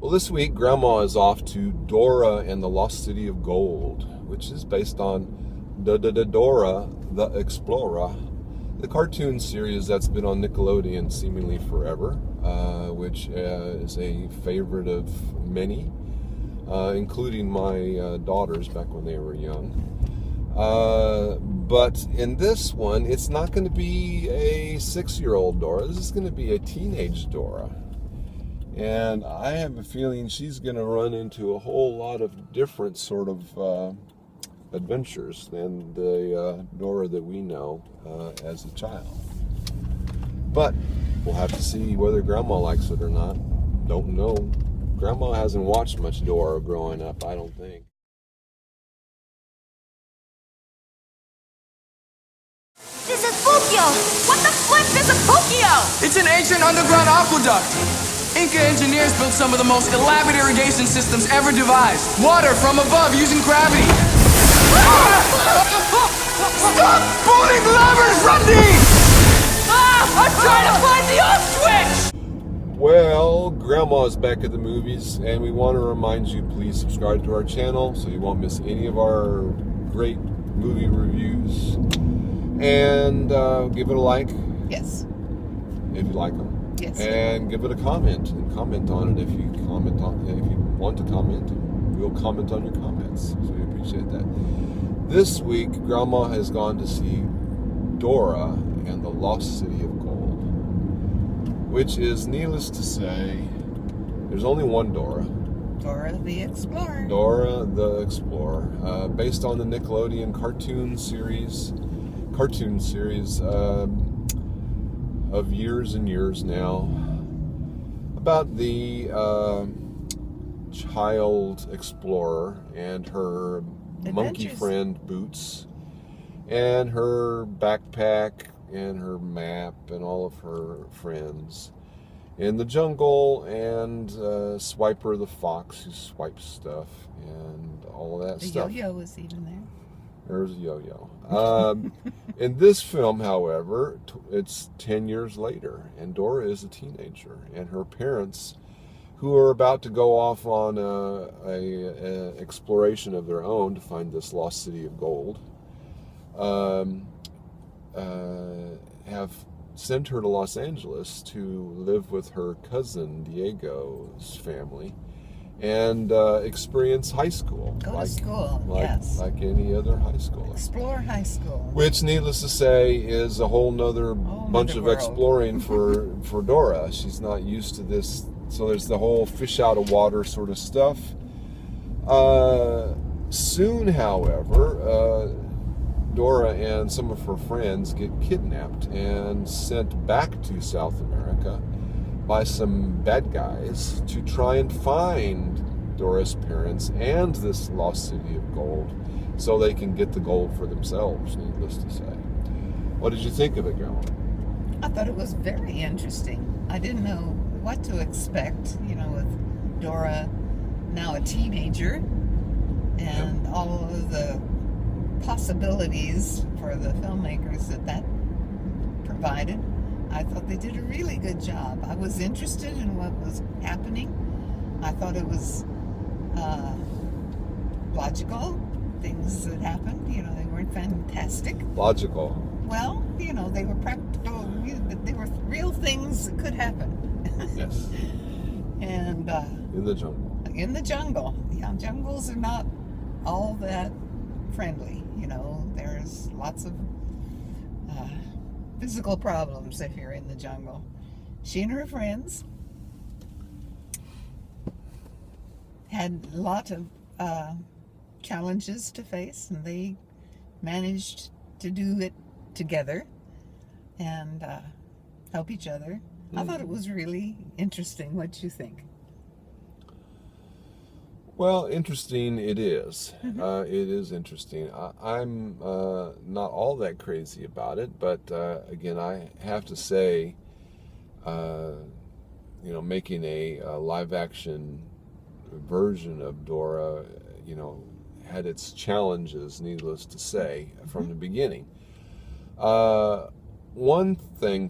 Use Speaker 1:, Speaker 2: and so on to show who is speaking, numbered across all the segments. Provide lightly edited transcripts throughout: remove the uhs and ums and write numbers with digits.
Speaker 1: Well, this week, Grandma is off to Dora and the Lost City of Gold, which is based on Dora the Explorer, the cartoon series that's been on Nickelodeon seemingly forever, which is a favorite of many, including my daughters back when they were young. But in this one, it's not going to be a 6-year-old Dora. This is going to be a teenage Dora. And I have a feeling she's going to run into a whole lot of different sort of adventures than the Dora that we know as a child. But we'll have to see whether Grandma likes it or not. Don't know. Grandma hasn't watched much Dora growing up, I don't think.
Speaker 2: This is Fukio! What the flip is a Fukio?
Speaker 3: It's an ancient underground aqueduct. Inca engineers built some of the most elaborate irrigation systems ever devised. Water from above using gravity. Stop pulling levers, Randy!
Speaker 2: I'm trying to find the off switch!
Speaker 1: Well, Grandma's back at the movies, and we want to remind you, please subscribe to our channel so you won't miss any of our great movie reviews. And give it a like.
Speaker 4: Yes.
Speaker 1: If you like them.
Speaker 4: Yes.
Speaker 1: And give it a comment. And comment on it if you want to comment. We'll comment on your comments. So we appreciate that. This week, Grandma has gone to see Dora and the Lost City of Gold, which is, needless to say, there's only one Dora.
Speaker 4: Dora the Explorer.
Speaker 1: Dora the Explorer, based on the Nickelodeon cartoon series of years and years now, about the child explorer and her monkey friend Boots, and her backpack and her map and all of her friends in the jungle, and Swiper the fox who swipes stuff and all of that stuff.
Speaker 4: The yo-yo was even there.
Speaker 1: There's a yo-yo. In this film, however, it's 10 years later, and Dora is a teenager, and her parents, who are about to go off on a exploration of their own to find this lost city of gold, have sent her to Los Angeles to live with her cousin Diego's family and experience high school.
Speaker 4: Go to school, yes.
Speaker 1: Like any other high school.
Speaker 4: Explore high school.
Speaker 1: Which, needless to say, is a whole nother bunch of
Speaker 4: world. Exploring
Speaker 1: for Dora. She's not used to this. So there's the whole fish out of water sort of stuff. Soon, however, Dora and some of her friends get kidnapped and sent back to South America by some bad guys to try and find Dora's parents and this lost city of gold so they can get the gold for themselves, needless to say. What did you think of it, Grandma?
Speaker 4: I thought it was very interesting. I didn't know what to expect, with Dora now a teenager and all of the possibilities for the filmmakers that provided. I thought they did a really good job. I was interested in what was happening. I thought it was logical, things that happened. They weren't fantastic.
Speaker 1: Logical.
Speaker 4: Well, they were practical. They were real things that could happen.
Speaker 1: Yes.
Speaker 4: And
Speaker 1: in the jungle.
Speaker 4: In the jungle. Yeah, jungles are not all that friendly. There's lots of physical problems if you're in the jungle. She and her friends had a lot of challenges to face, and they managed to do it together and help each other. I thought it was really interesting. What you think?
Speaker 1: Well, interesting it is.
Speaker 4: Mm-hmm.
Speaker 1: It is interesting. I'm not all that crazy about it, but again, I have to say, making a live-action version of Dora, had its challenges, needless to say, from the beginning. One thing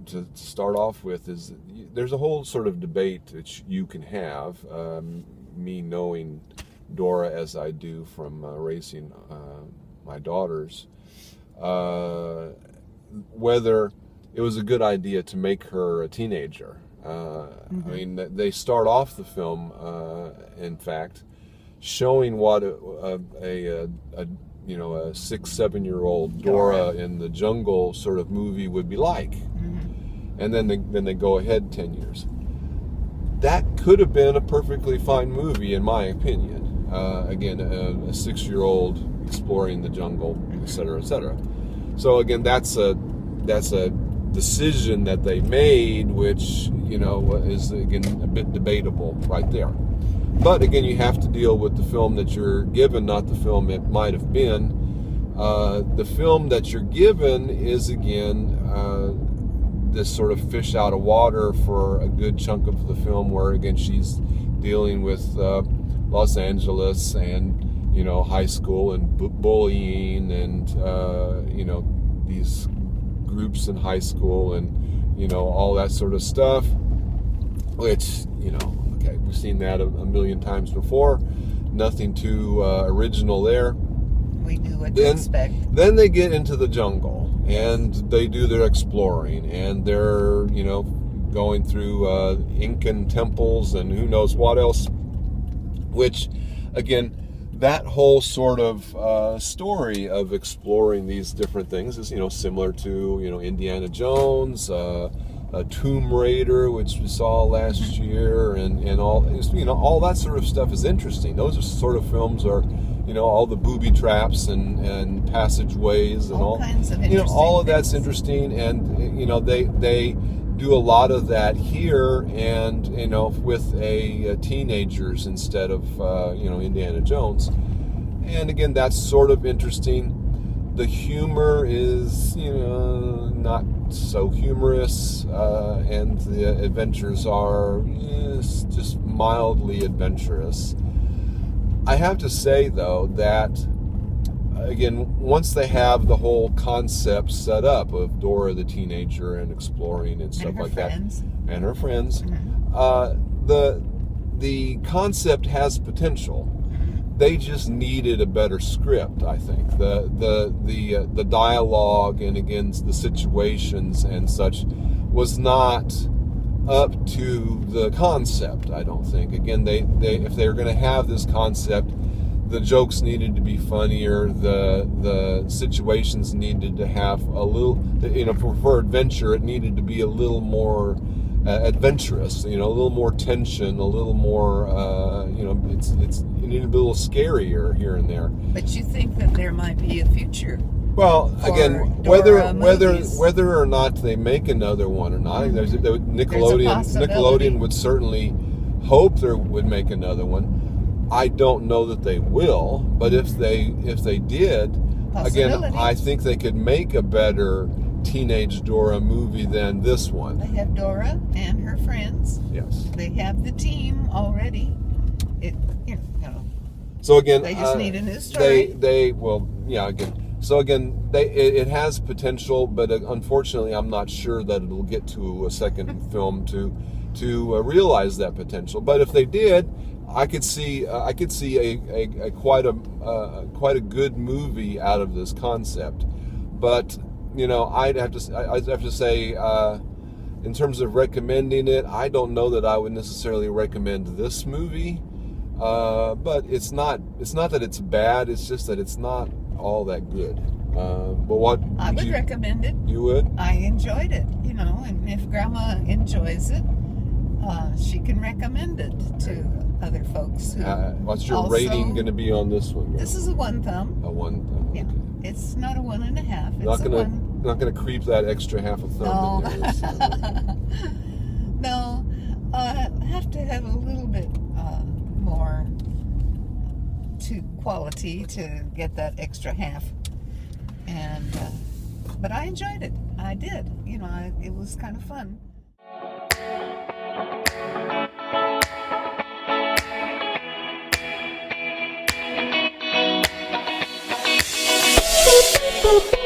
Speaker 1: to start off with is there's a whole sort of debate that you can have. Me knowing Dora as I do from raising my daughters, whether it was a good idea to make her a teenager. I mean, they start off the film, in fact, showing what a 6-7-year-old Dora in the jungle sort of movie would be like, and then they go ahead 10 years. That could have been a perfectly fine movie, in my opinion. Again, a 6-year-old exploring the jungle, etc., etc. So again, that's a decision that they made, which is again a bit debatable right there. But again, you have to deal with the film that you're given, not the film it might have been. The film that you're given is again this sort of fish out of water for a good chunk of the film, where again she's dealing with Los Angeles and high school and bullying and these groups in high school and all that sort of stuff, which okay, we've seen that a million times before. Nothing too original there.
Speaker 4: We knew what to expect.
Speaker 1: Then they get into the jungle and they do their exploring, and they're going through Incan temples and who knows what else, which again, that whole sort of story of exploring these different things is similar to Indiana Jones, Tomb Raider, which we saw last year, and all all that sort of stuff is interesting. Those are sort of films are all the booby traps and passageways and all
Speaker 4: kinds of interesting
Speaker 1: all of that's
Speaker 4: things.
Speaker 1: interesting, and they do a lot of that here, and with teenagers instead of Indiana Jones, and again that's sort of interesting. The humor is not so humorous, and the adventures are just mildly adventurous. I have to say though that again, once they have the whole concept set up of Dora the teenager and exploring and stuff like
Speaker 4: friends.
Speaker 1: that, and her friends, the concept has potential. They just needed a better script, I think. The dialogue and again the situations and such was not up to the concept, I don't think. Again, they if they were going to have this concept, the jokes needed to be funnier. The situations needed to have a little, for adventure, it needed to be a little more adventurous. A little more tension, a little more. It needed to be a little scarier here and there.
Speaker 4: But you think that there might be a future?
Speaker 1: Well, again,
Speaker 4: Dora
Speaker 1: whether
Speaker 4: movies.
Speaker 1: or not they make another one or not, Nickelodeon would certainly hope there would make another one. I don't know that they will, but if they did, again, I think they could make a better teenage Dora movie than this one.
Speaker 4: They have Dora and her friends.
Speaker 1: Yes.
Speaker 4: They have the team already.
Speaker 1: So again,
Speaker 4: they just need a new story.
Speaker 1: So again, it has potential, but unfortunately, I'm not sure that it'll get to a second film to realize that potential. But if they did, I could see a quite a good movie out of this concept. But I'd have to say, in terms of recommending it, I don't know that I would necessarily recommend this movie. But it's not that it's bad. It's just that it's not all that good. But what
Speaker 4: I would recommend it.
Speaker 1: You would?
Speaker 4: I enjoyed it, and if Grandma enjoys it, she can recommend it to other folks.
Speaker 1: What's your rating going to be on this one?
Speaker 4: This is a 1 thumb.
Speaker 1: A 1 thumb.
Speaker 4: Yeah,
Speaker 1: okay.
Speaker 4: it's not a 1.5. It's
Speaker 1: Not gonna creep that extra half a thumb in there. So.
Speaker 4: No, I have to have a little bit more to quality to get that extra half. And but I enjoyed it. I did. It was kind of fun.
Speaker 2: Boop.